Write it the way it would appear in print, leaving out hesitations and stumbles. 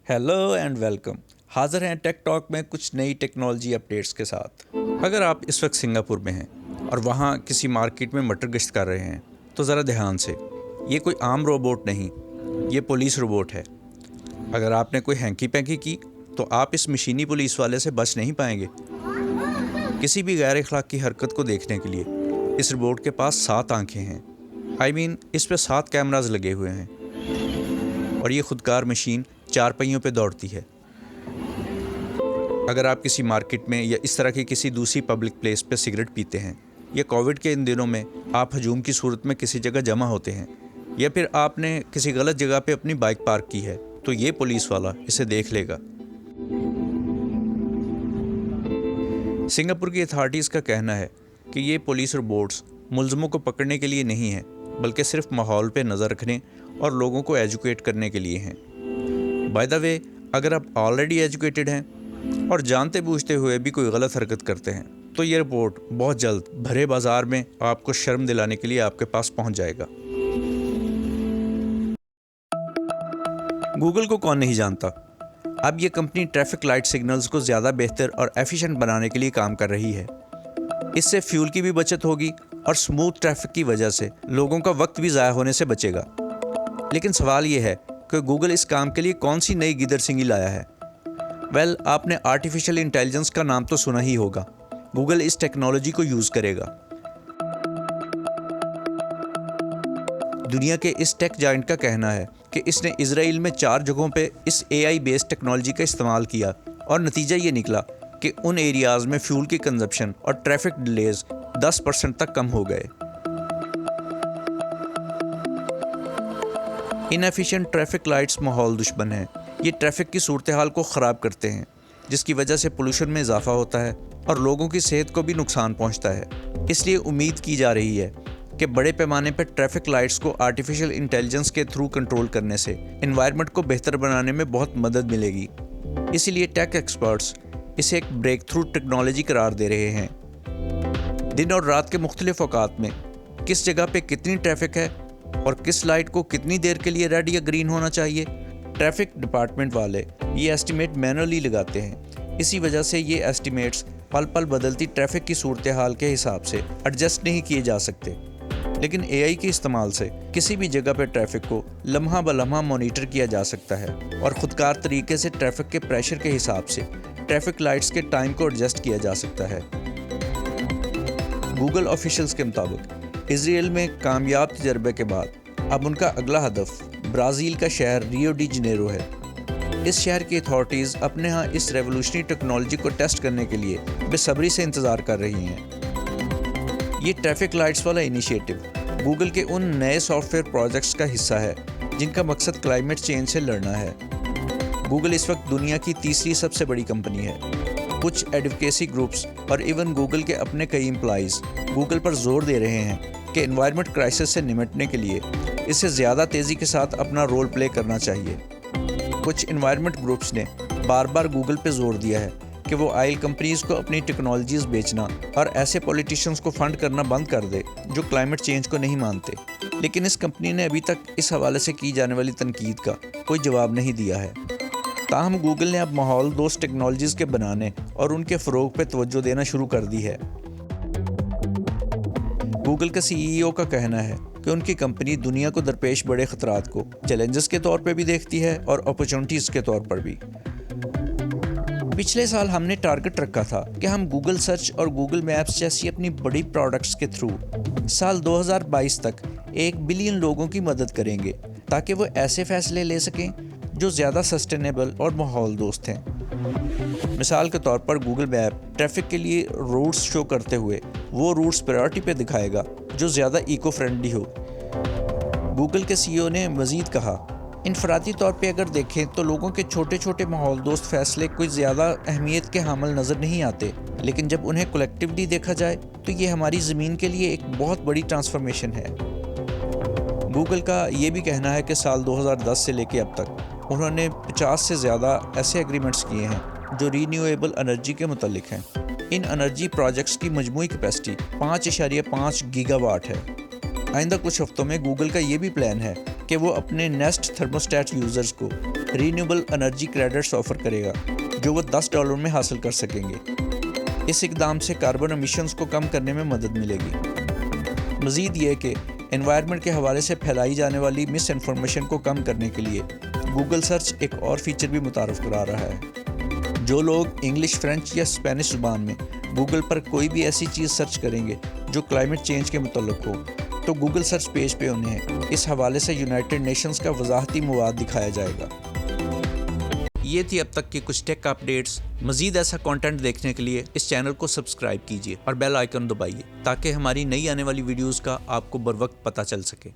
Hello and welcome. हाज़िर हैं take talk में कुछ नई टेक्नोलॉजी अपडेट्स के साथ। अगर आप इस वक्त सिंगापुर में हैं और वहाँ किसी मार्केट में मटर गश्त कर रहे हैं तो ज़रा ध्यान से, ये कोई आम रोबोट नहीं, ये पुलिस रोबोट है। अगर आपने कोई हैंकी पैंकी की तो आप इस मशीनी पुलिस वाले से बच नहीं पाएंगे। किसी भी गैर अखलाकी हरकत को देखने के लिए इस रोबोट के पास 7 आंखें हैं। इस पे 7 कैमराज लगे हुए हैं और ये खुदकार मशीन 4 पहियों पे दौड़ती है। अगर आप किसी मार्केट में या इस तरह की किसी दूसरी पब्लिक प्लेस पे सिगरेट पीते हैं या कोविड के इन दिनों में आप हजूम की सूरत में किसी जगह जमा होते हैं या फिर आपने किसी गलत जगह पे अपनी बाइक पार्क की है तो ये पुलिस वाला इसे देख लेगा। सिंगापुर की अथॉरिटीज़ का कहना है कि ये पुलिस रोबोट्स मुलज़मों को पकड़ने के लिए नहीं हैं, बल्कि सिर्फ माहौल पे नज़र रखने और लोगों को एजुकेट करने के लिए हैं। बाय द वे, अगर आप ऑलरेडी एजुकेटेड हैं और जानते बूझते हुए भी कोई गलत हरकत करते हैं तो ये रिपोर्ट बहुत जल्द भरे बाजार में आपको शर्म दिलाने के लिए आपके पास पहुंच जाएगा। गूगल को कौन नहीं जानता। अब ये कंपनी ट्रैफिक लाइट सिग्नल्स को ज़्यादा बेहतर और एफिशिएंट बनाने के लिए काम कर रही है। इससे फ्यूल की भी बचत होगी और स्मूथ ट्रैफिक की वजह से लोगों का वक्त भी ज़ाया होने से बचेगा। लेकिन सवाल ये है कि गूगल इस काम के लिए कौन सी नई गिदर सिंगी लाया है। आपने आर्टिफिशियल इंटेलिजेंस का नाम तो सुना ही होगा। गूगल इस टेक्नोलॉजी को यूज़ करेगा। दुनिया के इस टेक जायंट का कहना है कि इसने इजराइल में 4 जगहों पे इस AI बेस्ड टेक्नोलॉजी का इस्तेमाल किया और नतीजा ये निकला कि उन एरियाज़ में फ्यूल की कंजप्शन और ट्रैफिक डिलेज 10% तक कम हो गए। इनएफिशिएंट ट्रैफिक लाइट्स माहौल दुश्मन हैं। ये ट्रैफिक की सूरत हाल को ख़राब करते हैं, जिसकी वजह से पोल्यूशन में इजाफा होता है और लोगों की सेहत को भी नुकसान पहुंचता है। इसलिए उम्मीद की जा रही है कि बड़े पैमाने पर ट्रैफिक लाइट्स को आर्टिफिशियल इंटेलिजेंस के थ्रू कंट्रोल करने से एनवायरनमेंट को बेहतर बनाने में बहुत मदद मिलेगी। इसीलिए टेक एक्सपर्ट्स इसे एक ब्रेक थ्रू टेक्नोलॉजी करार दे रहे हैं। दिन और रात के मुख्तलिफ औकात में किस जगह पे कितनी ट्रैफिक है और किस लाइट को कितनी देर के लिए रेड या ग्रीन होना चाहिए, ट्रैफिक डिपार्टमेंट वाले ये एस्टीमेट मैनुअली लगाते हैं। इसी वजह से ये एस्टीमेट्स पल पल बदलती ट्रैफिक की सूरत हाल के हिसाब से एडजस्ट नहीं किए जा सकते। लेकिन AI के इस्तेमाल से किसी भी जगह पर ट्रैफिक को लम्हा ब लम्हा मॉनिटर किया जा सकता है और ख़ुदकार तरीके से ट्रैफिक के प्रेशर के हिसाब से ट्रैफिक लाइट्स के टाइम को एडजस्ट किया जा सकता है। गूगल ऑफिशियल्स के मुताबिक इजराइल में कामयाब तजर्बे के बाद अब उनका अगला हदफ ब्राज़ील का शहर रियो डी जनेरो है। इस शहर की अथॉरिटीज़ अपने यहाँ इस रेवोल्यूशनरी टेक्नोलॉजी को टेस्ट करने के लिए बेसब्री से इंतज़ार कर रही हैं। ये ट्रैफिक लाइट्स वाला इनिशिएटिव गूगल के उन नए सॉफ्टवेयर प्रोजेक्ट्स का हिस्सा है जिनका मकसद क्लाइमेट चेंज से लड़ना है। गूगल इस वक्त दुनिया की तीसरी सबसे बड़ी कंपनी है। कुछ एडवोकेसी ग्रुप्स और इवन गूगल के अपने कई एम्प्लॉइज़ गूगल पर जोर दे रहे हैं कि एनवायरनमेंट क्राइसिस से निपटने के लिए इसे ज़्यादा तेज़ी के साथ अपना रोल प्ले करना चाहिए। कुछ एनवायरनमेंट ग्रुप्स ने बार बार गूगल पे जोर दिया है कि वो ऑयल कंपनीज़ को अपनी टेक्नोलॉजीज़ बेचना और ऐसे पॉलिटिशियंस को फंड करना बंद कर दे जो क्लाइमेट चेंज को नहीं मानते। लेकिन इस कंपनी ने अभी तक इस हवाले से की जाने वाली तनकीद का कोई जवाब नहीं दिया है। ताहम गूगल ने अब माहौल दोस्त टेक्नोलॉजीज़ के बनाने और उनके फ़रोग पे तवज्जो देना शुरू कर दी है। गूगल का CEO का कहना है कि उनकी कंपनी दुनिया को दरपेश बड़े ख़तरात को चैलेंजेस के तौर पे भी देखती है और अपॉर्चुनिटीज़ के तौर पर भी। पिछले साल हमने टारगेट रखा था कि हम गूगल सर्च और गूगल मैप्स जैसी अपनी बड़ी प्रोडक्ट्स के थ्रू साल 2022 तक 1 बिलियन लोगों की मदद करेंगे ताकि वो ऐसे फ़ैसले ले सकें जो ज़्यादा सस्टेनेबल और माहौल दोस्त हैं। मिसाल के तौर पर गूगल मैप ट्रैफिक के लिए रूट्स शो करते हुए वो रूट्स प्रायोरिटी पे दिखाएगा जो ज़्यादा इको फ्रेंडली हो। गूगल के CEO ने मज़ीद कहा, इनफरादी तौर पे अगर देखें तो लोगों के छोटे छोटे माहौल दोस्त फैसले कोई ज़्यादा अहमियत के हामिल नज़र नहीं आते, लेकिन जब उन्हें कलेक्टिवली देखा जाए तो ये हमारी ज़मीन के लिए एक बहुत बड़ी ट्रांसफॉर्मेशन है। गूगल का ये भी कहना है कि साल 2010 से लेकर अब तक उन्होंने 50 से ज़्यादा ऐसे एग्रीमेंट्स किए हैं जो रीन्यूएबल एनर्जी के मुतल्लिक हैं। इन एनर्जी प्रोजेक्ट्स की मजमूई कैपेसिटी 5.5 गीगावाट है। आइंदा कुछ हफ्तों में गूगल का ये भी प्लान है कि वो अपने नेस्ट थर्मोस्टेट यूज़र्स को رینیوبل انرجی کریڈٹس آفر کرے گا جو وہ $10 میں حاصل کر سکیں گے۔ اس اقدام سے کاربن امیشنز کو کم کرنے میں مدد ملے گی۔ مزید یہ کہ انوائرمنٹ کے حوالے سے پھیلائی جانے والی مس انفارمیشن کو کم کرنے کے لیے گوگل سرچ ایک اور فیچر بھی متعارف کرا رہا ہے۔ جو لوگ انگلش، فرینچ یا اسپینش زبان میں گوگل پر کوئی بھی ایسی چیز سرچ کریں گے جو کلائمیٹ چینج کے متعلق ہو تو گوگل سرچ پیج پہ انہیں اس حوالے سے یونائٹڈ نیشنز کا وضاحتی مواد دکھایا جائے گا۔ یہ تھی اب تک کی کچھ ٹیک اپڈیٹس۔ مزید ایسا کانٹینٹ دیکھنے کے لیے اس چینل کو سبسکرائب کیجیے اور بیل آئیکن دبائیے تاکہ ہماری نئی آنے والی ویڈیوز کا آپ کو بروقت پتہ چل سکے۔